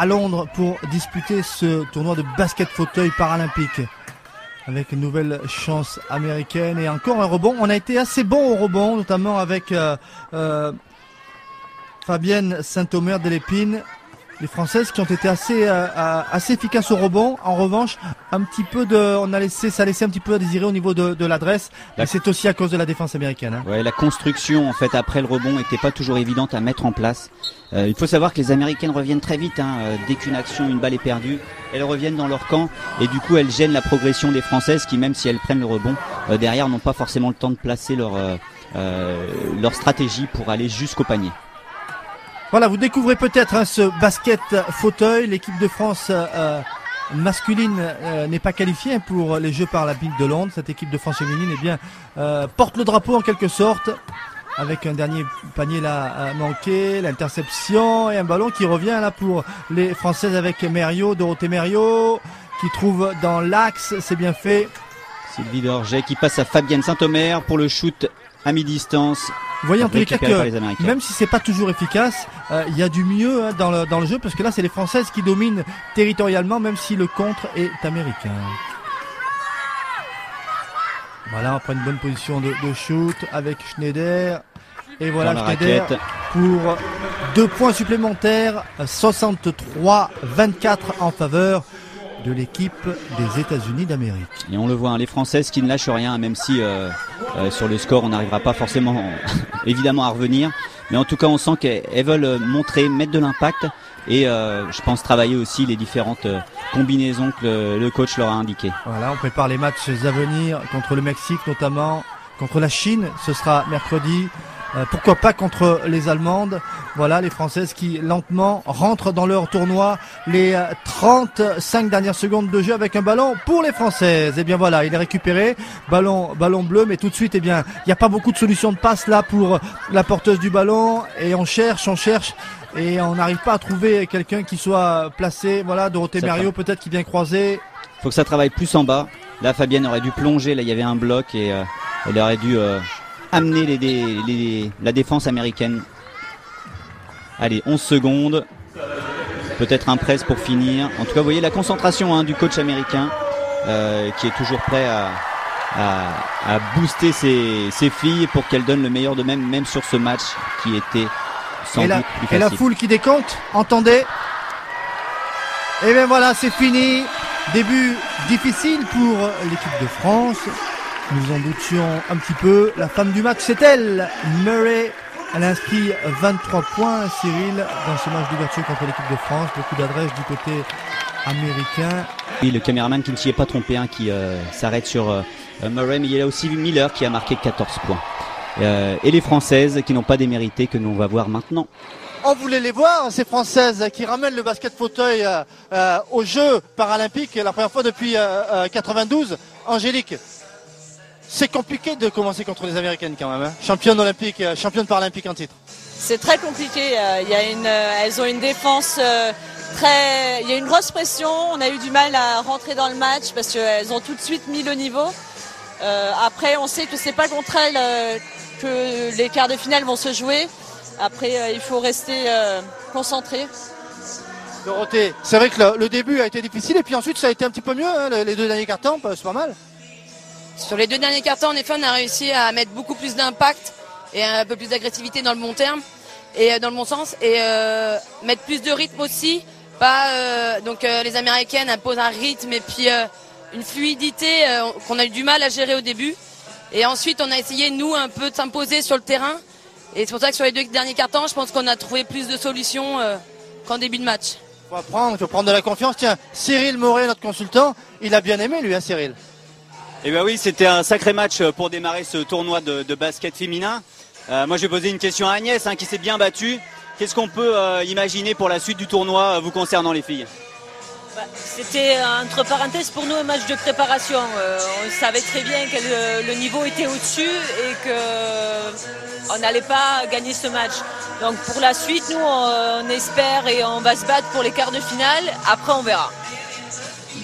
Londres pour disputer ce tournoi de basket fauteuil paralympique. Avec une nouvelle chance américaine et encore un rebond. On a été assez bon au rebond, notamment avec Fabienne Saint-Omer de l'Épine. Les Françaises qui ont été assez efficaces au rebond. En revanche, un petit peu ça a laissé un petit peu à désirer au niveau de l'adresse. Mais c'est aussi à cause de la défense américaine. Ouais, la construction en fait après le rebond n'était pas toujours évidente à mettre en place. Il faut savoir que les Américaines reviennent très vite. Dès qu'une action, une balle est perdue, elles reviennent dans leur camp et du coup elles gênent la progression des Françaises qui, même si elles prennent le rebond, derrière n'ont pas forcément le temps de placer leur stratégie pour aller jusqu'au panier. Voilà, vous découvrez peut-être ce basket fauteuil. L'équipe de France masculine n'est pas qualifiée pour les Jeux paralympiques de Londres. Cette équipe de France féminine porte le drapeau en quelque sorte, avec un dernier panier là manqué, l'interception et un ballon qui revient là pour les Françaises avec Dorothée Mériot qui trouve dans l'axe. C'est bien fait. Sylvie Dorget qui passe à Fabienne Saint-Omer pour le shoot à mi-distance. Vous voyez en tous les cas que même si c'est pas toujours efficace, il y a du mieux dans le jeu, parce que là c'est les Françaises qui dominent territorialement, même si le contre est américain. Voilà, on prend une bonne position de shoot avec Schneider. Et voilà Schneider pour 2 points supplémentaires, 63-24 en faveur de l'équipe des États-Unis d'Amérique. Et on le voit, les Françaises qui ne lâchent rien, même si sur le score on n'arrivera pas forcément évidemment à revenir, mais en tout cas on sent qu'elles veulent mettre de l'impact et je pense travailler aussi les différentes combinaisons que le coach leur a indiquées. Voilà, on prépare les matchs à venir contre le Mexique, notamment contre la Chine, ce sera mercredi. Pourquoi pas contre les Allemandes. Voilà, les Françaises qui lentement rentrent dans leur tournoi. Les 35 dernières secondes de jeu avec un ballon pour les Françaises. Et bien voilà, il est récupéré, ballon bleu, mais tout de suite, il n'y a pas beaucoup de solutions de passe là pour la porteuse du ballon. Et on cherche et on n'arrive pas à trouver quelqu'un qui soit placé. Voilà, Dorothée Mériot peut-être qui vient croiser. Faut que ça travaille plus en bas. Là, Fabienne aurait dû plonger. Là, il y avait un bloc et elle aurait dû amener la défense américaine. Allez, 11 secondes. Peut-être un press pour finir. En tout cas, vous voyez la concentration du coach américain qui est toujours prêt à booster ses filles pour qu'elles donnent le meilleur d'eux-mêmes, même sur ce match qui était sans doute plus facile. Et la foule qui décompte, entendez. Et bien voilà, c'est fini. Début difficile pour l'équipe de France. Nous en doutions un petit peu. La femme du match, c'est elle, Murray. Elle a inscrit 23 points, Cyril, dans ce match d'ouverture contre l'équipe de France. Beaucoup d'adresse du côté américain. Oui, le caméraman qui ne s'y est pas trompé, qui s'arrête sur Murray, mais il y a aussi Miller qui a marqué 14 points. Et les Françaises qui n'ont pas démérité, que l'on va voir maintenant. On voulait les voir, ces Françaises qui ramènent le basket fauteuil aux Jeux paralympiques, la première fois depuis 92. Angélique, c'est compliqué de commencer contre les Américaines quand même. Championne olympique, championne paralympique en titre. C'est très compliqué. Elles ont une défense il y a une grosse pression. On a eu du mal à rentrer dans le match parce qu'elles ont tout de suite mis le niveau. Après, on sait que c'est pas contre elles que les quarts de finale vont se jouer. Après, il faut rester concentré. Dorothée, c'est vrai que le début a été difficile et puis ensuite ça a été un petit peu mieux. Les 2 derniers quarts-temps, c'est pas mal. Sur les 2 derniers quarts-temps, en effet, on a réussi à mettre beaucoup plus d'impact et un peu plus d'agressivité dans le bon terme et dans le bon sens et mettre plus de rythme aussi Les Américaines imposent un rythme et puis une fluidité qu'on a eu du mal à gérer au début. Et ensuite, on a essayé, nous, un peu de s'imposer sur le terrain. Et c'est pour ça que sur les 2 derniers quarts-temps, je pense qu'on a trouvé plus de solutions qu'en début de match. Il faut prendre de la confiance. Tiens, Cyril Moret, notre consultant, il a bien aimé lui, hein, Cyril. Eh bien oui, c'était un sacré match pour démarrer ce tournoi de basket féminin. Moi, je vais poser une question à Agnès, qui s'est bien battue. Qu'est-ce qu'on peut imaginer pour la suite du tournoi vous concernant les filles? C'était entre parenthèses pour nous un match de préparation. On savait très bien que le niveau était au-dessus et qu'on n'allait pas gagner ce match. Donc pour la suite, nous on espère et on va se battre pour les quarts de finale. Après on verra.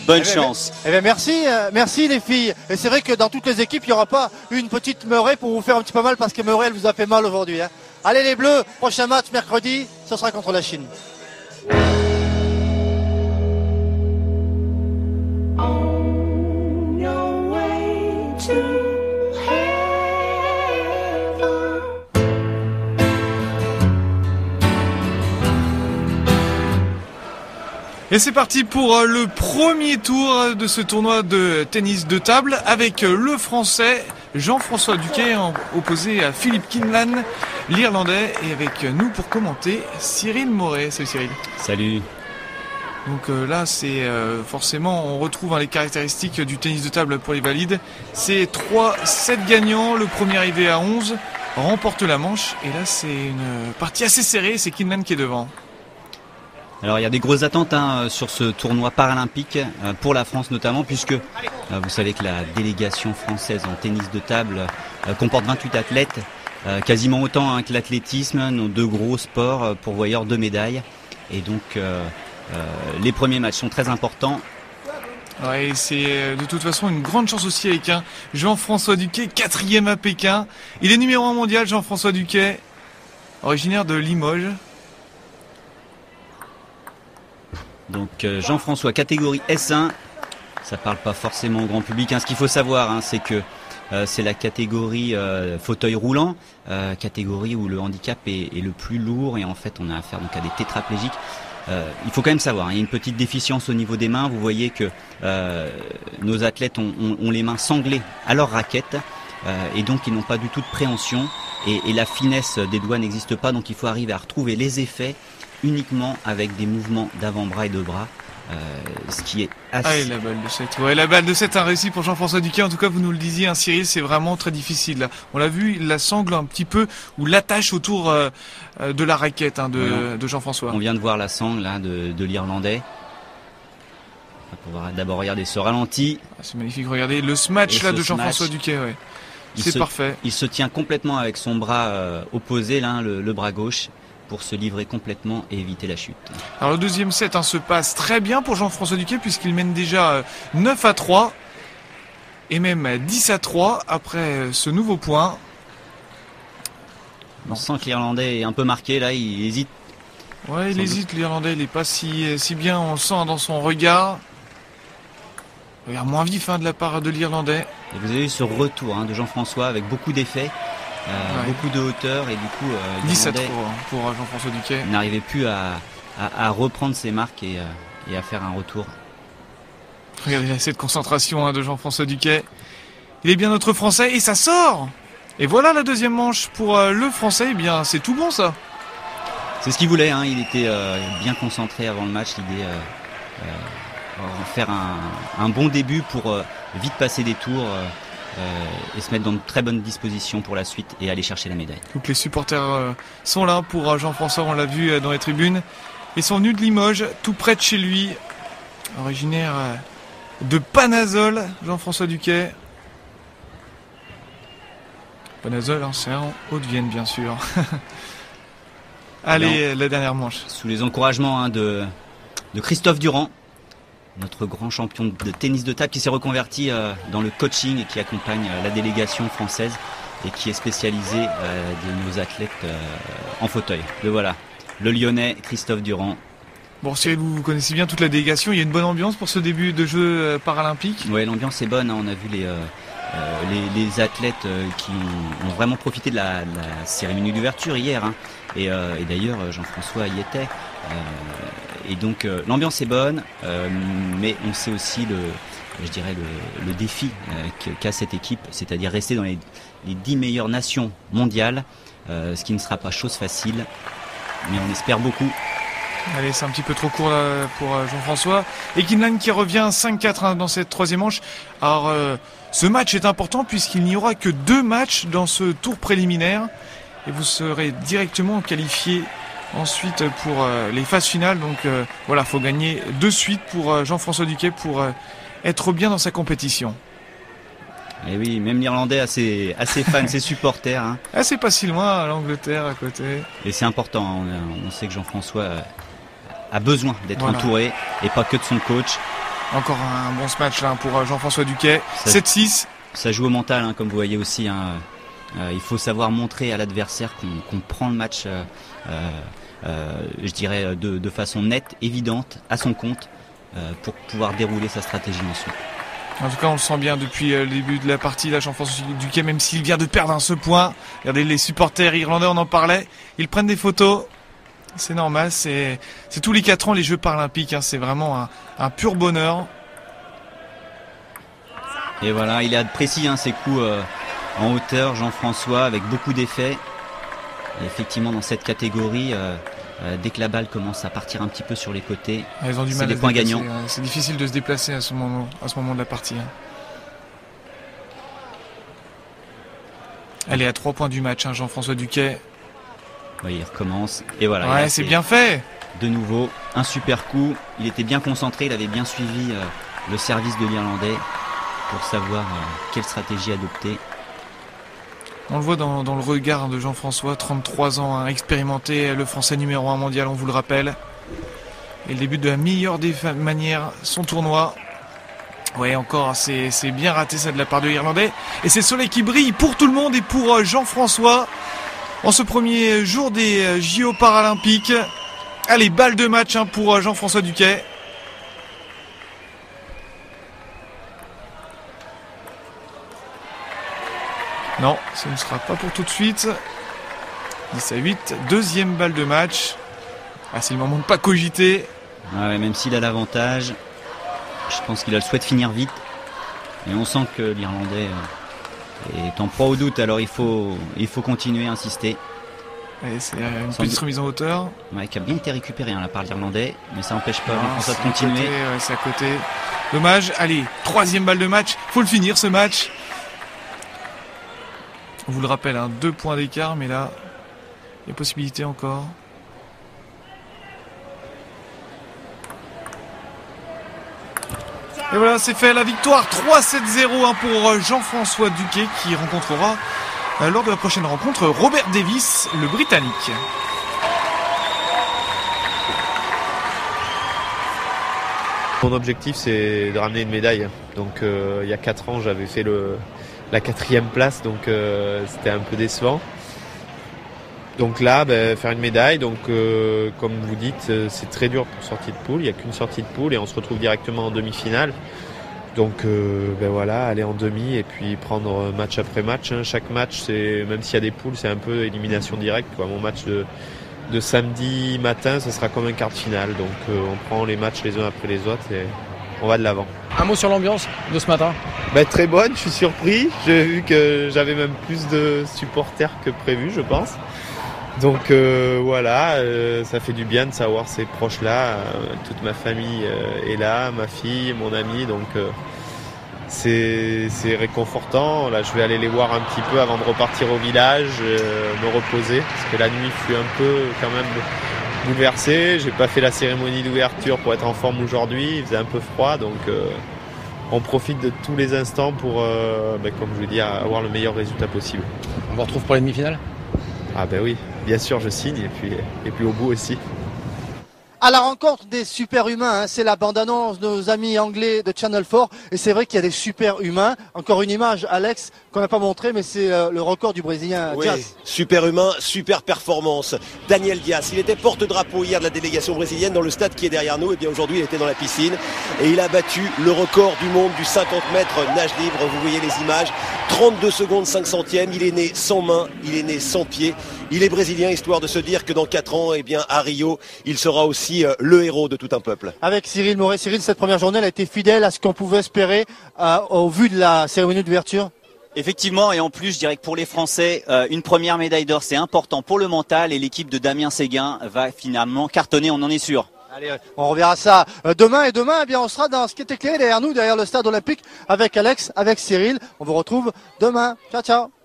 Bonne chance. Merci les filles. Et c'est vrai que dans toutes les équipes, il n'y aura pas une petite Meuret pour vous faire un petit peu mal parce que Meuret elle vous a fait mal aujourd'hui. Allez les Bleus, prochain match mercredi, ce sera contre la Chine. Et c'est parti pour le premier tour de ce tournoi de tennis de table avec le Français Jean-François Duquet opposé à Philippe Kinlan, l'Irlandais, et avec nous pour commenter Cyril Moret. Salut Cyril. Salut. Donc là c'est forcément on retrouve les caractéristiques du tennis de table pour les valides. C'est 3-7 gagnants, le premier arrivé à 11 remporte la manche et là c'est une partie assez serrée, c'est Kinlan qui est devant. Alors il y a des grosses attentes sur ce tournoi paralympique pour la France notamment puisque vous savez que la délégation française en tennis de table comporte 28 athlètes, quasiment autant que l'athlétisme, nos 2 gros sports pourvoyeurs de médailles. Et donc les premiers matchs sont très importants. Ouais, c'est de toute façon une grande chance aussi avec Jean-François Duquet, 4e à Pékin. Il est numéro 1 mondial, Jean-François Duquet, originaire de Limoges. Donc Jean-François, catégorie S1, ça parle pas forcément au grand public. Ce qu'il faut savoir, c'est que c'est la catégorie fauteuil roulant, catégorie où le handicap est le plus lourd et en fait on a affaire donc à des tétraplégiques. Il faut quand même savoir, il y a une petite déficience au niveau des mains. Vous voyez que nos athlètes ont les mains sanglées à leur raquette et donc ils n'ont pas du tout de préhension et la finesse des doigts n'existe pas. Donc il faut arriver à retrouver les effets uniquement avec des mouvements d'avant-bras et de bras, ce qui est assez... la balle de 7. Ouais, la balle de 7 a réussi pour Jean-François Duquet. En tout cas, vous nous le disiez, Cyril, c'est vraiment très difficile. Là. On l'a vu, il la sangle un petit peu, ou l'attache autour de la raquette de Jean-François. On vient de voir la sangle de l'Irlandais. On va d'abord regarder ce ralenti. C'est magnifique, regardez le smash de Jean-François Duquet. Ouais. C'est parfait. Il se tient complètement avec son bras opposé, là, le bras gauche, pour se livrer complètement et éviter la chute. Alors le deuxième set se passe très bien pour Jean-François Duquet puisqu'il mène déjà 9-3 et même 10-3 après ce nouveau point. On sent que l'Irlandais est un peu marqué là, il hésite. Ouais, il hésite, l'Irlandais, il n'est pas si bien, on le sent dans son regard. Regard moins vif de la part de l'Irlandais. Et vous avez eu ce retour de Jean-François avec beaucoup d'effets. Beaucoup de hauteur et du coup 10-3 pour Jean-François Duquet. Il n'arrivait plus à reprendre ses marques et à faire un retour. Regardez cette concentration de Jean-François Duquet. Il est bien notre Français et ça sort. Et voilà la deuxième manche pour le Français. Eh bien c'est tout bon ça. C'est ce qu'il voulait, il était bien concentré avant le match. L'idée faire un bon début pour vite passer des tours et se mettre dans de très bonnes dispositions pour la suite et aller chercher la médaille. Donc les supporters sont là pour Jean-François, on l'a vu dans les tribunes. Ils sont venus de Limoges, tout près de chez lui, originaire de Panazol, Jean-François Duquet. Panazol, c'est en Haute-Vienne bien sûr. Allez, la dernière manche. Sous les encouragements de Christophe Durand, notre grand champion de tennis de table qui s'est reconverti dans le coaching et qui accompagne la délégation française et qui est spécialisé de nos athlètes en fauteuil. Le voilà, le Lyonnais Christophe Durand. Bon, Cyril, vous connaissez bien toute la délégation, il y a une bonne ambiance pour ce début de Jeux paralympiques. Oui, l'ambiance est bonne, on a vu les athlètes qui ont vraiment profité de la cérémonie d'ouverture hier. Et d'ailleurs, Jean-François y était. Et donc l'ambiance est bonne, mais on sait aussi le défi qu'a cette équipe, c'est-à-dire rester dans les 10 meilleures nations mondiales, ce qui ne sera pas chose facile, mais on espère beaucoup. Allez, c'est un petit peu trop court là, pour Jean-François. Et Kinlan qui revient 5-4 dans cette troisième manche. Alors, ce match est important puisqu'il n'y aura que 2 matchs dans ce tour préliminaire. Et vous serez directement qualifié ensuite pour les phases finales. Donc voilà, faut gagner de suite pour Jean-François Duquet pour être bien dans sa compétition. Et oui, même l'Irlandais a ses fans, ses supporters. Hein. Ah, c'est pas si loin, l'Angleterre à côté. Et c'est important, hein. On sait que Jean-François a besoin d'être entouré et pas que de son coach. Encore un bon match là pour Jean-François Duquet. 7-6. Ça joue au mental, hein, comme vous voyez aussi. Hein. Il faut savoir montrer à l'adversaire qu'on prend le match, je dirais, de façon nette, évidente, à son compte, pour pouvoir dérouler sa stratégie ensuite. En tout cas, on le sent bien depuis le début de la partie, là, Jean-François Duquet, même s'il vient de perdre ce point. Regardez les supporters irlandais, on en parlait. Ils prennent des photos. C'est normal, c'est tous les 4 ans les Jeux paralympiques. Hein. C'est vraiment un pur bonheur. Et voilà, il est précis, hein, ses coups en hauteur, Jean-François, avec beaucoup d'effets. Et effectivement, dans cette catégorie, dès que la balle commence à partir un petit peu sur les côtés, ils ont du mal c'est des points gagnants. C'est difficile de se déplacer à ce moment de la partie. Hein. Elle est à 3 points du match, hein, Jean-François Duquet. Oui, il recommence. Et voilà. Ouais, c'est bien fait. De nouveau, un super coup. Il était bien concentré, il avait bien suivi le service de l'Irlandais pour savoir quelle stratégie adopter. On le voit dans le regard de Jean-François, 33 ans, hein, expérimenté, le Français numéro 1 mondial, on vous le rappelle. Et le début de la meilleure des manières, son tournoi. Ouais, encore, c'est bien raté ça de la part de l'Irlandais. Et c'est le soleil qui brille pour tout le monde et pour Jean-François en ce premier jour des JO paralympiques. Allez, balle de match, hein, pour Jean-François Duquet. Non, ce ne sera pas pour tout de suite. 10-8, deuxième balle de match. Ah, c'est le moment de ne pas cogiter. Ouais, même s'il a l'avantage, je pense qu'il a le souhait de finir vite. Et on sent que l'Irlandais est en proie au doute, alors il faut continuer à insister. Et c'est une petite remise en hauteur. Ouais, qui a bien été récupéré, hein, là, par l'Irlandais, mais ça n'empêche pas Jean-François de continuer. C'est à côté. Dommage. Allez, troisième balle de match. Faut le finir ce match. On vous le rappelle, hein, 2 points d'écart, mais là, il y a possibilité encore. Et voilà, c'est fait, la victoire 3-7-0, hein, pour Jean-François Duquet qui rencontrera lors de la prochaine rencontre Robert Davis, le Britannique. Mon objectif, c'est de ramener une médaille. Donc il y a 4 ans, j'avais fait la 4e place, donc c'était un peu décevant. Donc là, faire une médaille, donc comme vous dites, c'est très dur pour sortie de poule. Il n'y a qu'une sortie de poule et on se retrouve directement en demi-finale. Donc voilà, aller en demi et puis prendre match après match. Hein. Chaque match, même s'il y a des poules, c'est un peu élimination directe, quoi. Mon match de samedi matin, ce sera comme un quart de finale. Donc on prend les matchs les uns après les autres et on va de l'avant. Un mot sur l'ambiance de ce matin? Très bonne, je suis surpris. J'ai vu que j'avais même plus de supporters que prévu, je pense. Donc voilà, ça fait du bien de savoir ces proches-là. Toute ma famille est là, ma fille, mon ami, donc c'est réconfortant. Là, je vais aller les voir un petit peu avant de repartir au village, me reposer, parce que la nuit fut un peu quand même bouleversée. J'ai pas fait la cérémonie d'ouverture pour être en forme aujourd'hui, il faisait un peu froid, donc on profite de tous les instants pour, comme je vous dis, avoir le meilleur résultat possible. On vous retrouve pour les demi-finales? Ah oui, bien sûr je signe et puis au bout aussi. À la rencontre des super humains, hein, c'est la bande-annonce de nos amis anglais de Channel 4 et c'est vrai qu'il y a des super humains. Encore une image, Alex, qu'on n'a pas montré, mais c'est le record du Brésilien Diaz. Super humain, super performance. Daniel Diaz, il était porte-drapeau hier de la délégation brésilienne dans le stade qui est derrière nous. Et bien aujourd'hui, il était dans la piscine et il a battu le record du monde du 50 mètres nage libre. Vous voyez les images, 32 secondes 5 centièmes. Il est né sans main, il est né sans pied. Il est brésilien, histoire de se dire que dans 4 ans, à Rio, il sera aussi aussi le héros de tout un peuple. Avec Cyril Moret. Cyril, cette première journée, elle a été fidèle à ce qu'on pouvait espérer au vu de la cérémonie d'ouverture. Effectivement, et en plus, je dirais que pour les Français, une première médaille d'or, c'est important pour le mental, et l'équipe de Damien Séguin va finalement cartonner, on en est sûr. Allez, on reverra ça demain. Et demain, eh bien, on sera dans ce qui est éclairé derrière nous, derrière le stade olympique, avec Alex, avec Cyril. On vous retrouve demain. Ciao, ciao.